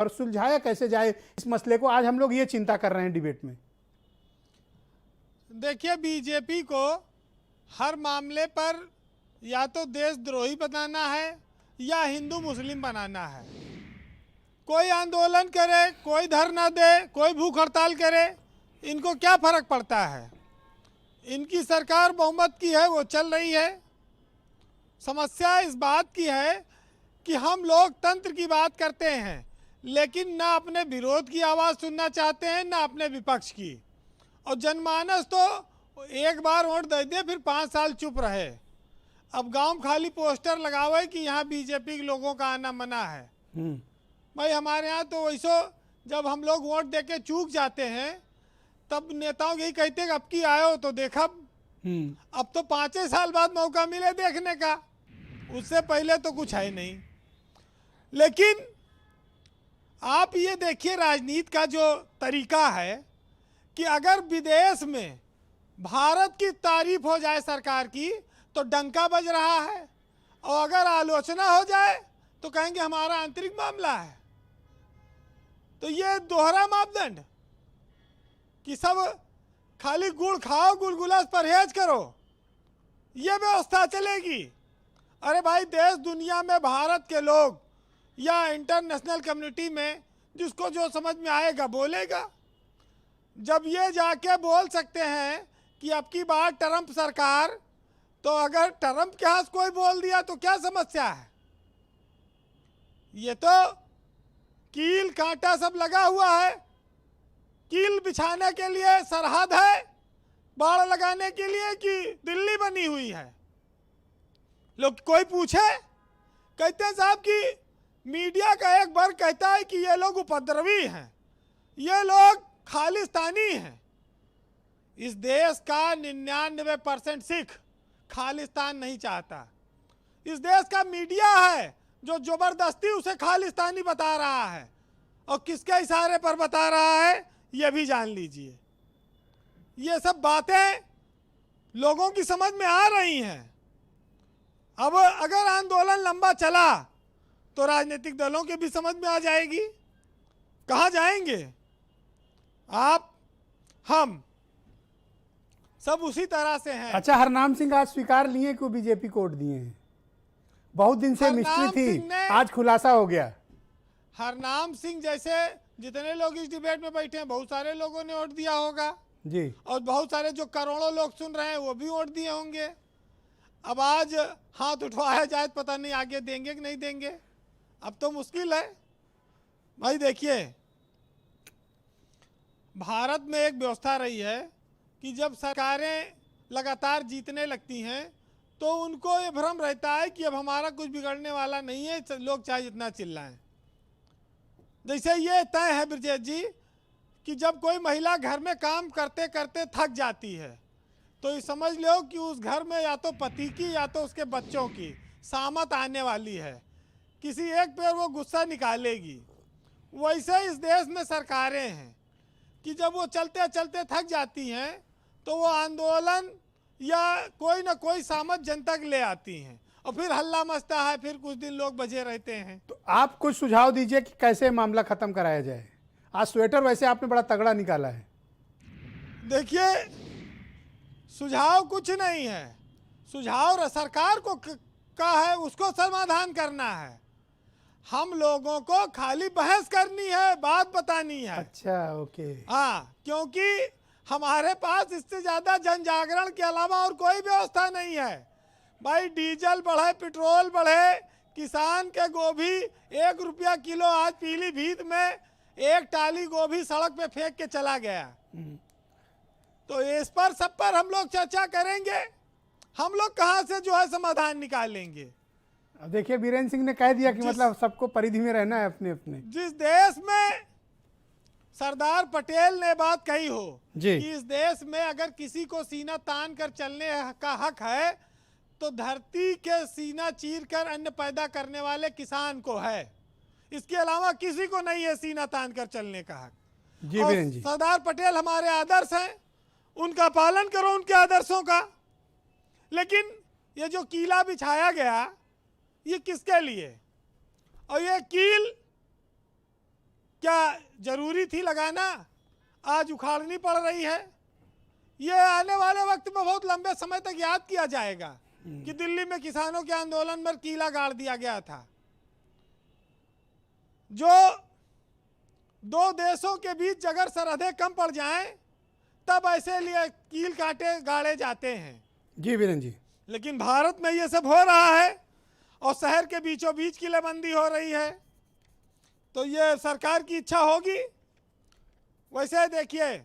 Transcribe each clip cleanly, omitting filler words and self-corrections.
और सुलझाया कैसे जाए इस मसले को, आज हम लोग ये चिंता कर रहे हैं डिबेट में। देखिए, बीजेपी को हर मामले पर या तो देशद्रोही बनाना है या हिंदू मुस्लिम बनाना है। कोई आंदोलन करे, कोई धरना दे, कोई भूख हड़ताल करे, इनको क्या फर्क पड़ता है। इनकी सरकार बहुमत की है, वो चल रही है। समस्या इस बात की है कि हम लोग तंत्र की बात करते हैं, लेकिन ना अपने विरोध की आवाज़ सुनना चाहते हैं, ना अपने विपक्ष की। और जनमानस तो एक बार वोट दे दे, फिर 5 साल चुप रहे। अब गांव में खाली पोस्टर लगावे कि यहाँ बीजेपी के लोगों का आना मना है। भाई हमारे यहाँ तो वैसो जब हम लोग वोट दे के चूक जाते हैं तब नेताओं यही कहते हैं अब की आयो तो देखब। अब तो 5 साल बाद मौका मिले देखने का, उससे पहले तो कुछ है नहीं। लेकिन आप ये देखिए, राजनीति का जो तरीका है कि अगर विदेश में भारत की तारीफ हो जाए सरकार की तो डंका बज रहा है, और अगर आलोचना हो जाए तो कहेंगे हमारा आंतरिक मामला है। तो ये दोहरा मापदंड कि सब खाली गुड़ खाओ, गुलगुला परहेज करो, ये व्यवस्था चलेगी। अरे भाई, देश दुनिया में भारत के लोग या इंटरनेशनल कम्युनिटी में जिसको जो समझ में आएगा बोलेगा। जब ये जाके बोल सकते हैं कि अब की बार ट्रंप सरकार, तो अगर ट्रंप के हाथ कोई बोल दिया तो क्या समस्या है। ये तो कील कांटा सब लगा हुआ है, कील बिछाने के लिए सरहद है, बाड़ लगाने के लिए कि दिल्ली बनी हुई है। लोग कोई पूछे, कहते हैं साहब कि मीडिया का एक बार कहता है कि ये लोग उपद्रवी हैं, ये लोग खालिस्तानी हैं। इस देश का 99% सिख खालिस्तान नहीं चाहता। इस देश का मीडिया है जो जबरदस्ती उसे खालिस्तानी बता रहा है, और किसके इशारे पर बता रहा है ये भी जान लीजिए। ये सब बातें लोगों की समझ में आ रही हैं। अब अगर आंदोलन लंबा चला तो राजनीतिक दलों के भी समझ में आ जाएगी। कहाँ जाएंगे आप, हम सब उसी तरह से हैं। अच्छा, हरनाम सिंह आज स्वीकार लिए कि वो बीजेपी को वोट दिए हैं? बहुत दिन से मिस्ट्री थी, आज खुलासा हो गया। हरनाम सिंह जैसे जितने लोग इस डिबेट में बैठे हैं, बहुत सारे लोगों ने वोट दिया होगा जी, और बहुत सारे जो करोड़ों लोग सुन रहे हैं वो भी वोट दिए होंगे। अब आज हाथ उठवाया जाए तो पता नहीं आगे देंगे कि नहीं देंगे, अब तो मुश्किल है। भाई देखिए, भारत में एक व्यवस्था रही है कि जब सरकारें लगातार जीतने लगती हैं तो उनको ये भ्रम रहता है कि अब हमारा कुछ बिगड़ने वाला नहीं है, लोग चाहे जितना चिल्लाएं। जैसे ये तय है ब्रजेश जी कि जब कोई महिला घर में काम करते करते थक जाती है तो ये समझ लो कि उस घर में या तो पति की या तो उसके बच्चों की सामत आने वाली है, किसी एक पे वो गुस्सा निकालेगी। वैसे इस देश में सरकारें हैं कि जब वो चलते चलते थक जाती हैं तो वो आंदोलन या कोई ना कोई सामत जनता के ले आती हैं, और फिर हल्ला मचता है, फिर कुछ दिन लोग बजे रहते हैं। तो आप कुछ सुझाव दीजिए कि कैसे मामला खत्म कराया जाए। आज स्वेटर वैसे आपने बड़ा तगड़ा निकाला है। देखिए, सुझाव कुछ नहीं है, सुझाव सरकार को का है, उसको समाधान करना है। हम लोगों को खाली बहस करनी है, बात बतानी है। अच्छा, ओके। हाँ, क्योंकि हमारे पास इससे ज़्यादा जन जागरण के अलावा और कोई व्यवस्था नहीं है। भाई डीजल बढ़े, पेट्रोल बढ़े, किसान के गोभी 1 रुपया किलो, आज पीलीभीत में 1 टाली गोभी सड़क पे फेंक के चला गया। तो इस पर सब पर हम लोग चर्चा करेंगे। हम लोग कहाँ से जो है समाधान निकालेंगे। अब देखिए, बीरेन्द्र सिंह ने कह दिया कि मतलब सबको परिधि में रहना है अपने अपने। जिस देश में सरदार पटेल ने बात कही हो जी, कि इस देश में अगर किसी को सीना तान कर चलने का हक है तो धरती के सीना चीर कर अन्न पैदा करने वाले किसान को है, इसके अलावा किसी को नहीं है सीना तान कर चलने का हक। जी बीरेन्द्र जी, सरदार पटेल हमारे आदर्श हैं, उनका पालन करो, उनके आदर्शों का। लेकिन ये जो कीला बिछाया गया ये किसके लिए, और ये कील क्या जरूरी थी लगाना? आज उखाड़नी पड़ रही है। ये आने वाले वक्त में बहुत लंबे समय तक याद किया जाएगा कि दिल्ली में किसानों के आंदोलन में कीला गाड़ दिया गया था। जो दो देशों के बीच अगर सरहदें कम पड़ जाएं तब ऐसे लिए कील कांटे गाड़े जाते हैं। जी वीरेंद्र जी, लेकिन भारत में ये सब हो रहा है और शहर के बीचों बीच किलेबंदी हो रही है। तो ये सरकार की इच्छा होगी। वैसे देखिए,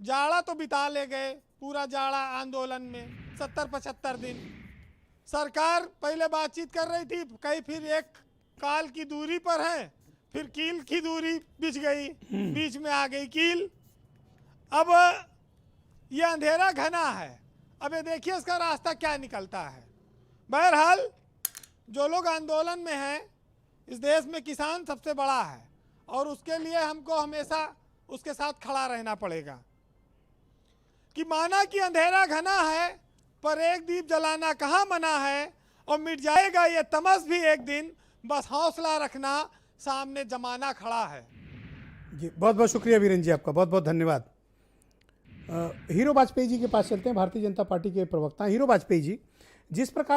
जाड़ा तो बिता ले गए, पूरा जाड़ा आंदोलन में 70-75 दिन। सरकार पहले बातचीत कर रही थी, कहीं फिर एक काल की दूरी पर है, फिर कील की दूरी बिछ गई, बीच में आ गई कील। अब ये अंधेरा घना है, अब ये देखिए इसका रास्ता क्या निकलता है। बहरहाल जो लोग आंदोलन में हैं, इस देश में किसान सबसे बड़ा है और उसके लिए हमको हमेशा उसके साथ खड़ा रहना पड़ेगा। कि माना कि अंधेरा घना है पर एक दीप जलाना कहाँ मना है, और मिट जाएगा ये तमस भी एक दिन, बस हौसला रखना, सामने जमाना खड़ा है। जी बहुत बहुत शुक्रिया वीरेंद्र जी, आपका बहुत बहुत धन्यवाद। हीरो वाजपेयी जी के पास चलते हैं, भारतीय जनता पार्टी के प्रवक्ता हीरो वाजपेयी जी। जिस प्रकार